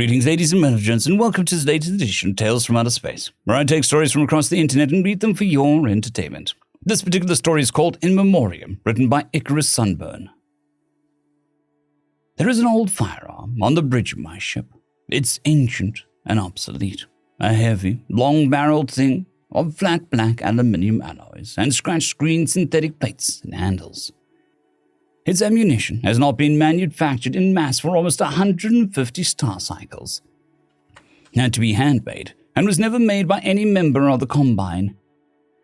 Greetings, ladies and gents, and welcome to today's edition of Tales from Outer Space, where I take stories from across the internet and read them for your entertainment. This particular story is called In Memoriam, written by IcarusSunburn. There is an old firearm on the bridge of my ship. It's ancient and obsolete. A heavy, long-barreled thing of flat black aluminium alloys and scratched green synthetic plates and handles. Its ammunition has not been manufactured in mass for almost 150 star cycles. It had to be handmade and was never made by any member of the Combine.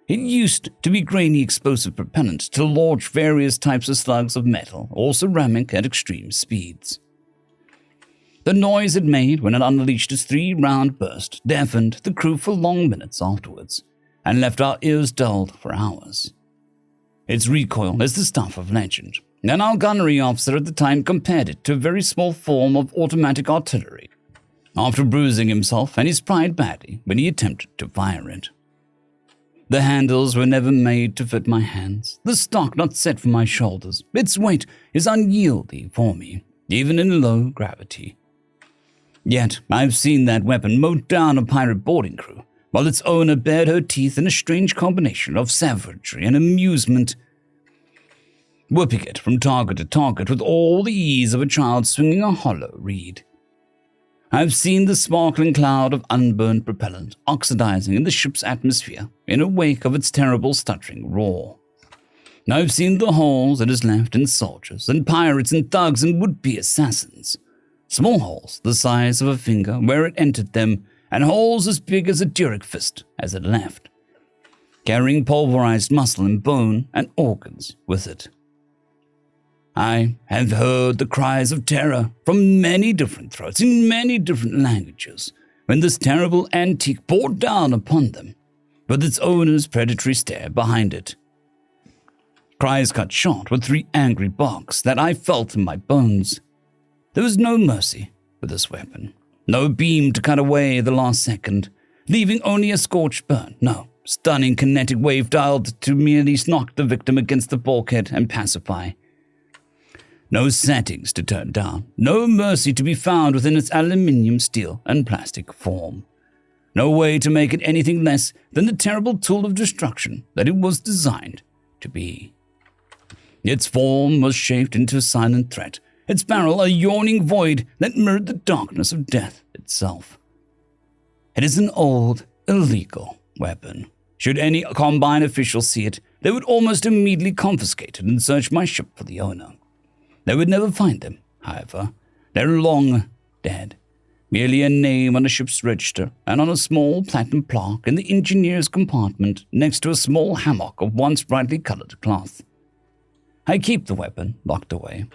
It used to be grainy explosive propellant to launch various types of slugs of metal or ceramic at extreme speeds. The noise it made when it unleashed its 3-round burst deafened the crew for long minutes afterwards and left our ears dulled for hours. Its recoil is the stuff of legend, and our gunnery officer at the time compared it to a very small form of automatic artillery, after bruising himself and his pride badly when he attempted to fire it. The handles were never made to fit my hands, the stock not set for my shoulders. Its weight is unwieldy for me, even in low gravity. Yet I've seen that weapon mow down a pirate boarding crew, while its owner bared her teeth in a strange combination of savagery and amusement, whipping it from target to target with all the ease of a child swinging a hollow reed. I've seen the sparkling cloud of unburned propellant oxidizing in the ship's atmosphere in a wake of its terrible stuttering roar. I've seen the holes it has left in soldiers and pirates and thugs and would-be assassins. Small holes the size of a finger where it entered them, and holes as big as a Duric fist as it left, carrying pulverized muscle and bone and organs with it. I have heard the cries of terror from many different throats in many different languages when this terrible antique bore down upon them, with its owner's predatory stare behind it. Cries cut short with 3 angry barks that I felt in my bones. There was no mercy with this weapon, no beam to cut away the last second, leaving only a scorched burn, no stunning kinetic wave dialed to merely knock the victim against the bulkhead and pacify. No settings to turn down, no mercy to be found within its aluminium, steel, and plastic form. No way to make it anything less than the terrible tool of destruction that it was designed to be. Its form was shaped into a silent threat, its barrel a yawning void that mirrored the darkness of death itself. It is an old, illegal weapon. Should any Combine official see it, they would almost immediately confiscate it and search my ship for the owner. They would never find them, however. They're long dead. Merely a name on a ship's register and on a small platinum plaque in the engineer's compartment next to a small hammock of once brightly colored cloth. I keep the weapon locked away,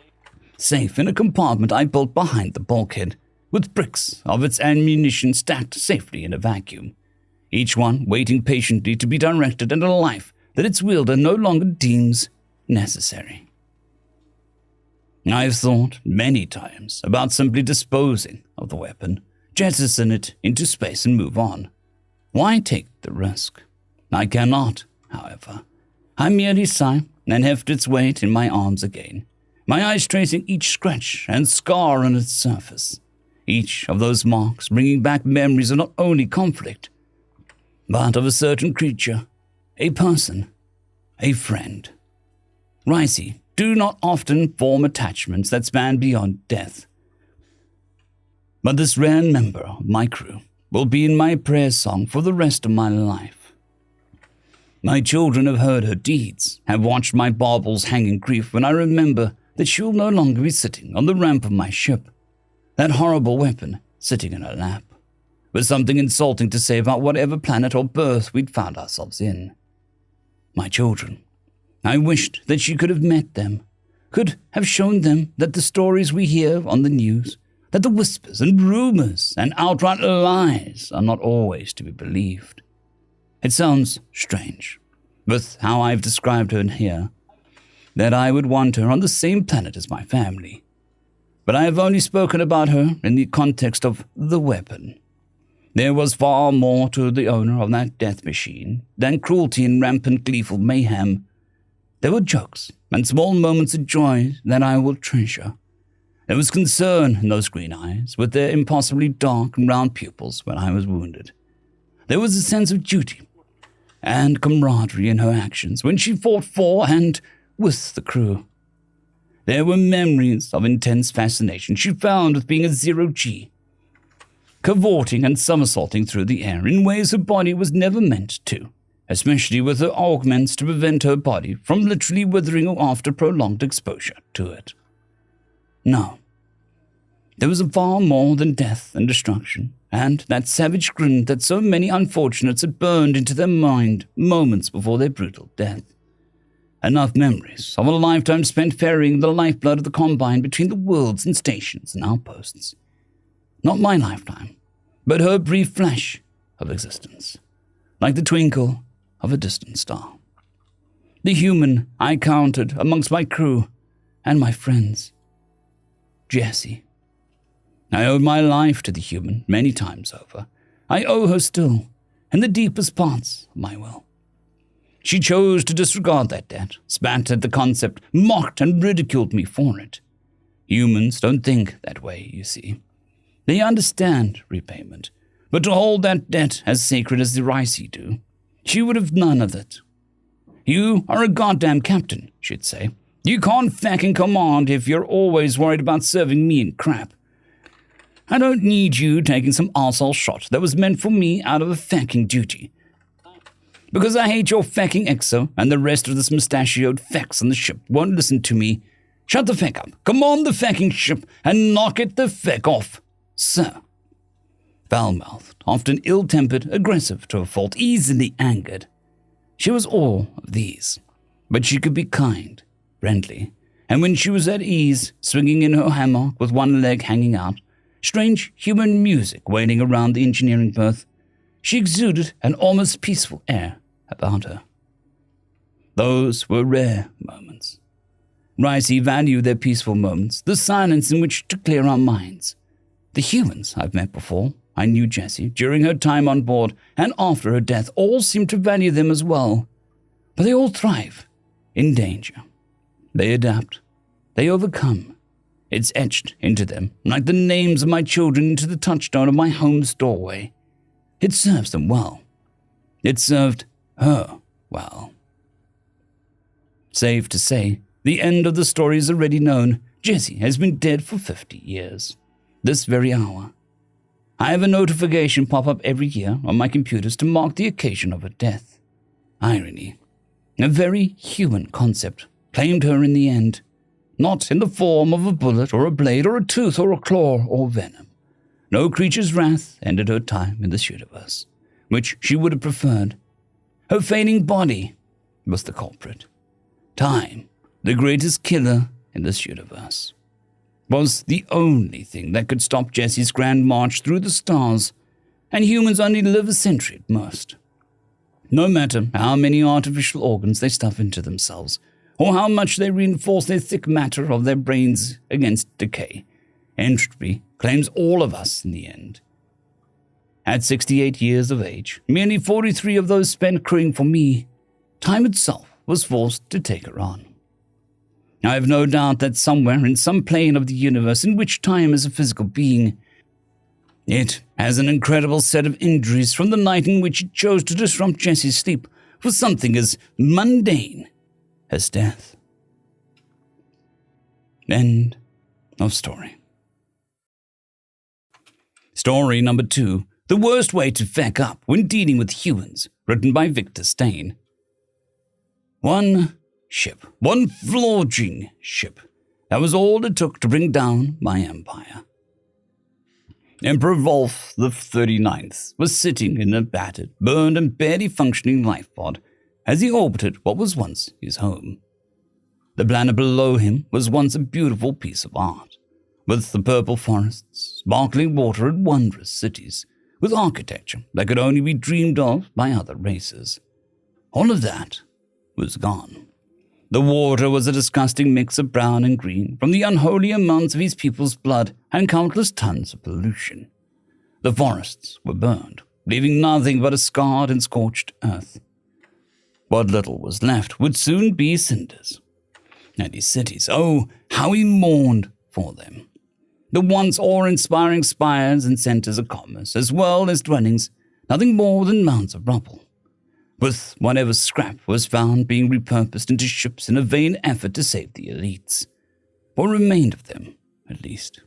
safe in a compartment I built behind the bulkhead, with bricks of its ammunition stacked safely in a vacuum, each one waiting patiently to be directed at a life that its wielder no longer deems necessary. I've thought many times about simply disposing of the weapon, jettison it into space and move on. Why take the risk? I cannot, however. I merely sigh and heft its weight in my arms again, my eyes tracing each scratch and scar on its surface, each of those marks bringing back memories of not only conflict, but of a certain creature, a person, a friend. Ricey do not often form attachments that span beyond death. But this rare member of my crew will be in my prayer song for the rest of my life. My children have heard her deeds, have watched my baubles hang in grief when I remember that she will no longer be sitting on the ramp of my ship, that horrible weapon sitting in her lap, with something insulting to say about whatever planet or berth we'd found ourselves in. My children. I wished that she could have met them, could have shown them that the stories we hear on the news, that the whispers and rumors and outright lies are not always to be believed. It sounds strange, with how I've described her in here, that I would want her on the same planet as my family. But I have only spoken about her in the context of the weapon. There was far more to the owner of that death machine than cruelty and rampant gleeful mayhem. There were jokes and small moments of joy that I will treasure. There was concern in those green eyes, with their impossibly dark and round pupils when I was wounded. There was a sense of duty and camaraderie in her actions when she fought for and with the crew. There were memories of intense fascination she found with being a zero-G, cavorting and somersaulting through the air in ways her body was never meant to, especially with her augments to prevent her body from literally withering after prolonged exposure to it. No. There was far more than death and destruction, and that savage grin that so many unfortunates had burned into their mind moments before their brutal death. Enough memories of a lifetime spent ferrying the lifeblood of the Combine between the worlds and stations and outposts. Not my lifetime, but her brief flash of existence, like the twinkle of a distant star. The human I counted amongst my crew and my friends. Jessie. I owed my life to the human many times over. I owe her still, in the deepest parts of my will. She chose to disregard that debt, spat at the concept, mocked and ridiculed me for it. Humans don't think that way, you see. They understand repayment, but to hold that debt as sacred as the Ricey do, she would have none of it. You are a goddamn captain, she'd say. You can't feck in command if you're always worried about serving me in crap. I don't need you taking some arsehole shot that was meant for me out of a fecking duty. Because I hate your fecking exo and the rest of this mustachioed fecks on the ship won't listen to me. Shut the feck up, command the fecking ship, and knock it the feck off, sir. Foul-mouthed, often ill-tempered, aggressive to a fault, easily angered. She was all of these, but she could be kind, friendly, and when she was at ease, swinging in her hammock with one leg hanging out, strange human music wailing around the engineering berth, she exuded an almost peaceful air about her. Those were rare moments. Ricey valued their peaceful moments, the silence in which to clear our minds. The humans I've met before, I knew Jessie, during her time on board and after her death, all seemed to value them as well. But they all thrive in danger. They adapt. They overcome. It's etched into them, like the names of my children into the touchstone of my home's doorway. It serves them well. It served her well. Safe to say, the end of the story is already known. Jessie has been dead for 50 years. This very hour. I have a notification pop up every year on my computers to mark the occasion of her death. Irony. A very human concept claimed her in the end. Not in the form of a bullet or a blade or a tooth or a claw or venom. No creature's wrath ended her time in this universe, which she would have preferred. Her fading body was the culprit. Time, the greatest killer in this universe, was the only thing that could stop Jessie's grand march through the stars, and humans only live a century at most. No matter how many artificial organs they stuff into themselves, or how much they reinforce their thick matter of their brains against decay, entropy claims all of us in the end. At 68 years of age, merely 43 of those spent crewing for me, time itself was forced to take her on. I have no doubt that somewhere in some plane of the universe in which time is a physical being, it has an incredible set of injuries from the night in which it chose to disrupt Jessie's sleep for something as mundane as death. End of story. Story number 2, The Worst Way to Feck Up When Dealing with Humans, written by Victor Stain. One ship, one flogging ship. That was all it took to bring down my empire. Emperor Wolf the 39th was sitting in a battered, burned and barely functioning lifepod as he orbited what was once his home. The planet below him was once a beautiful piece of art, with the purple forests, sparkling water and wondrous cities, with architecture that could only be dreamed of by other races. All of that was gone. The water was a disgusting mix of brown and green from the unholy amounts of his people's blood and countless tons of pollution. The forests were burned, leaving nothing but a scarred and scorched earth. What little was left would soon be cinders. And his cities, oh, how he mourned for them. The once awe-inspiring spires and centers of commerce, as well as dwellings, nothing more than mounds of rubble, with whatever scrap was found being repurposed into ships in a vain effort to save the elites, what remained of them, at least.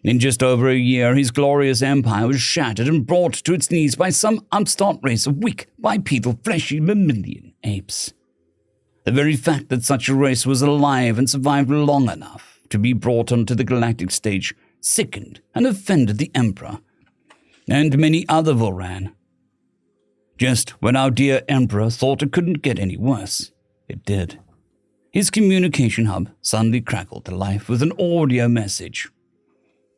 In just over a year, his glorious empire was shattered and brought to its knees by some upstart race of weak, bipedal, fleshy mammalian apes. The very fact that such a race was alive and survived long enough to be brought onto the galactic stage sickened and offended the Emperor and many other Voran. Just when our dear Emperor thought it couldn't get any worse, it did. His communication hub suddenly crackled to life with an audio message.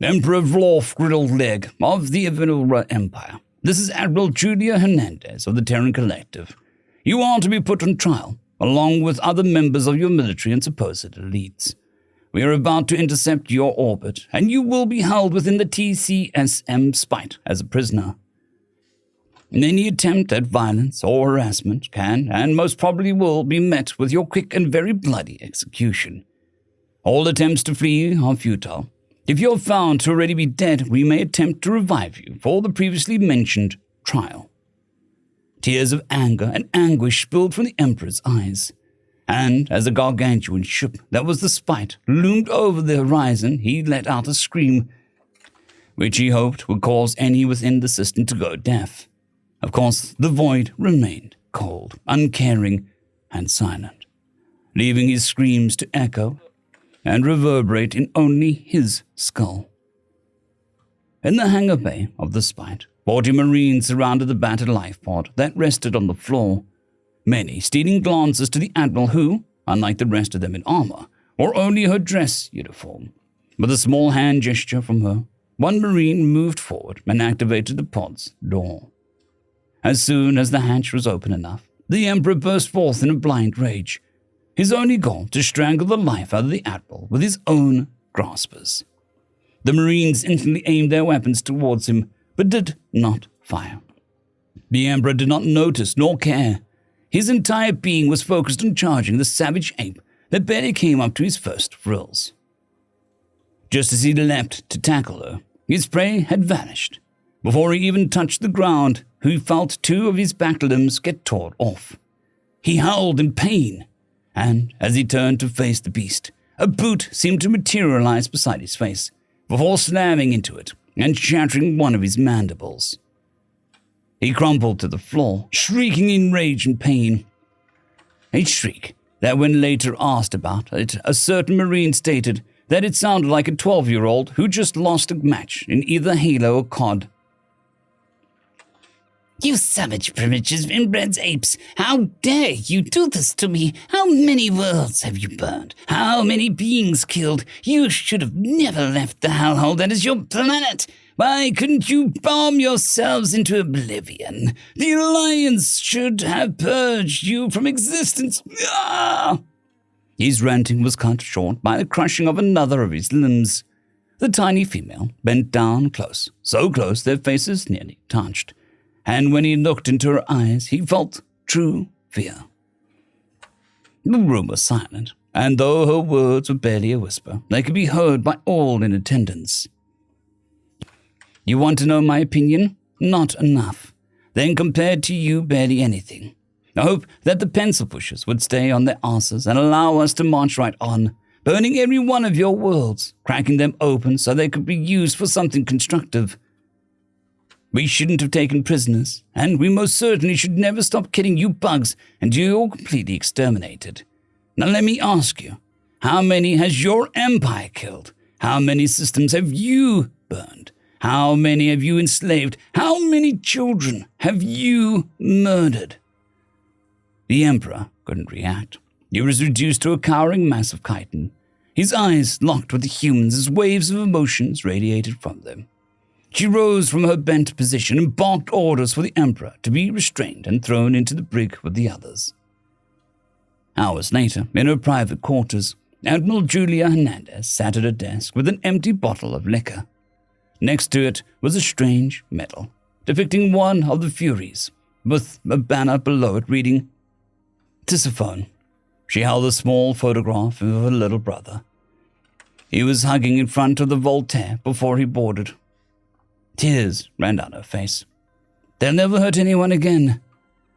Emperor Vlorf Griddled Leg of the Avenura Empire. This is Admiral Julia Hernandez of the Terran Collective. You are to be put on trial, along with other members of your military and supposed elites. We are about to intercept your orbit, and you will be held within the TCSM Spite as a prisoner. Any attempt at violence or harassment can, and most probably will, be met with your quick and very bloody execution. All attempts to flee are futile. If you are found to already be dead, we may attempt to revive you for the previously mentioned trial. Tears of anger and anguish spilled from the Emperor's eyes, and as the gargantuan ship that was the Spite loomed over the horizon, he let out a scream, which he hoped would cause any within the system to go deaf. Of course, the void remained cold, uncaring, and silent, leaving his screams to echo and reverberate in only his skull. In the hangar bay of the Spite, 40 Marines surrounded the battered life pod that rested on the floor, many stealing glances to the Admiral who, unlike the rest of them in armor, wore only her dress uniform. With a small hand gesture from her, one Marine moved forward and activated the pod's door. As soon as the hatch was open enough, the Emperor burst forth in a blind rage, his only goal to strangle the life out of the Admiral with his own graspers. The Marines instantly aimed their weapons towards him, but did not fire. The Emperor did not notice nor care. His entire being was focused on charging the savage ape that barely came up to his first frills. Just as he leapt to tackle her, his prey had vanished. Before he even touched the ground, he felt 2 of his back limbs get torn off. He howled in pain, and as he turned to face the beast, a boot seemed to materialize beside his face, before slamming into it and shattering one of his mandibles. He crumpled to the floor, shrieking in rage and pain. A shriek that, when later asked about it, a certain Marine stated that it sounded like a 12-year-old who just lost a match in either Halo or COD. You savage, primitive, inbred apes! How dare you do this to me? How many worlds have you burned? How many beings killed? You should have never left the hellhole that is your planet! Why couldn't you bomb yourselves into oblivion? The Alliance should have purged you from existence! Ah! His ranting was cut short by the crushing of another of his limbs. The tiny female bent down close, so close their faces nearly touched. And when he looked into her eyes, he felt true fear. The room was silent, and though her words were barely a whisper, they could be heard by all in attendance. You want to know my opinion? Not enough. Then compared to you, barely anything. I hope that the pencil pushers would stay on their asses and allow us to march right on, burning every one of your worlds, cracking them open so they could be used for something constructive. We shouldn't have taken prisoners, and we most certainly should never stop killing you bugs until you're completely exterminated. Now let me ask you, how many has your empire killed? How many systems have you burned? How many have you enslaved? How many children have you murdered? The Emperor couldn't react. He was reduced to a cowering mass of chitin, his eyes locked with the humans as waves of emotions radiated from them. She rose from her bent position and barked orders for the Emperor to be restrained and thrown into the brig with the others. Hours later, in her private quarters, Admiral Julia Hernandez sat at her desk with an empty bottle of liquor. Next to it was a strange medal, depicting one of the Furies, with a banner below it reading, Tisiphone. She held a small photograph of her little brother. He was hugging in front of the Voltaire before he boarded. Tears ran down her face. They'll never hurt anyone again.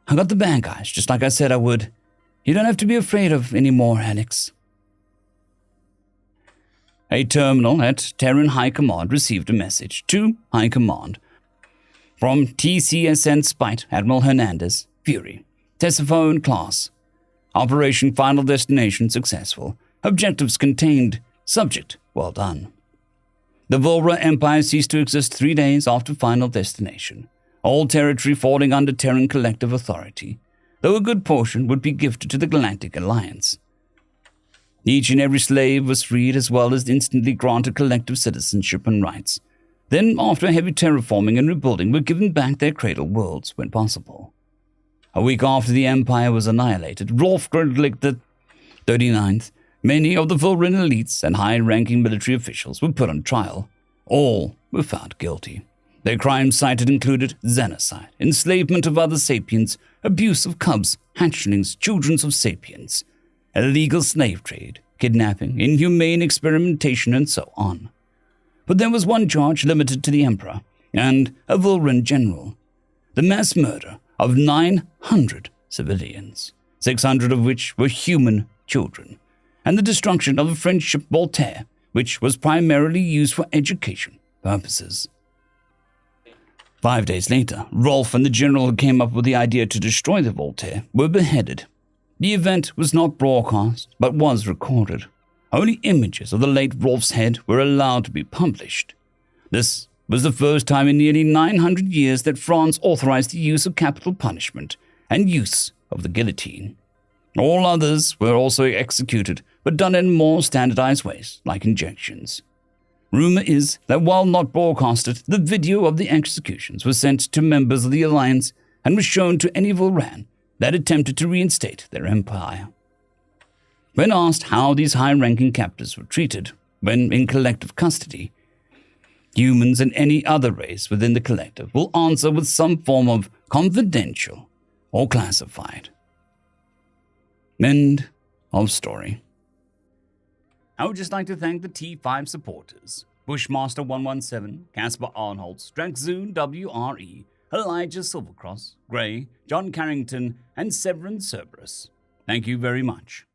I got the bad guys, just like I said I would. You don't have to be afraid of any more, Alex. A terminal at Terran High Command received a message to High Command from TCSN Spite Admiral Hernandez, Fury, Tesiphone class. Operation Final Destination successful. Objectives contained. Subject well done. The Volra Empire ceased to exist 3 days after Final Destination, all territory falling under Terran collective authority, though a good portion would be gifted to the Galactic Alliance. Each and every slave was freed as well as instantly granted collective citizenship and rights. Then, after heavy terraforming and rebuilding, were given back their cradle worlds when possible. A week after the Empire was annihilated, Rolf Gerdlich the 39th, many of the Volran elites and high-ranking military officials were put on trial. All were found guilty. Their crimes cited included xenocide, enslavement of other sapiens, abuse of cubs, hatchlings, children of sapiens, illegal slave trade, kidnapping, inhumane experimentation, and so on. But there was one charge limited to the Emperor and a Volran general: the mass murder of 900 civilians, 600 of which were human children, and the destruction of a French ship Voltaire, which was primarily used for education purposes. 5 days later, Rolf and the general who came up with the idea to destroy the Voltaire were beheaded. The event was not broadcast, but was recorded. Only images of the late Rolf's head were allowed to be published. This was the first time in nearly 900 years that France authorized the use of capital punishment and use of the guillotine. All others were also executed, but done in more standardized ways, like injections. Rumor is that while not broadcasted, the video of the executions was sent to members of the Alliance and was shown to any Volran that attempted to reinstate their empire. When asked how these high-ranking captives were treated when in collective custody, humans and any other race within the collective will answer with some form of confidential or classified. End of story. I would just like to thank the T5 supporters: Bushmaster 117, Casper Arnholtz, Draxzoon WRE, Elijah Silvercross, Gray, John Carrington, and Severin Cerberus. Thank you very much.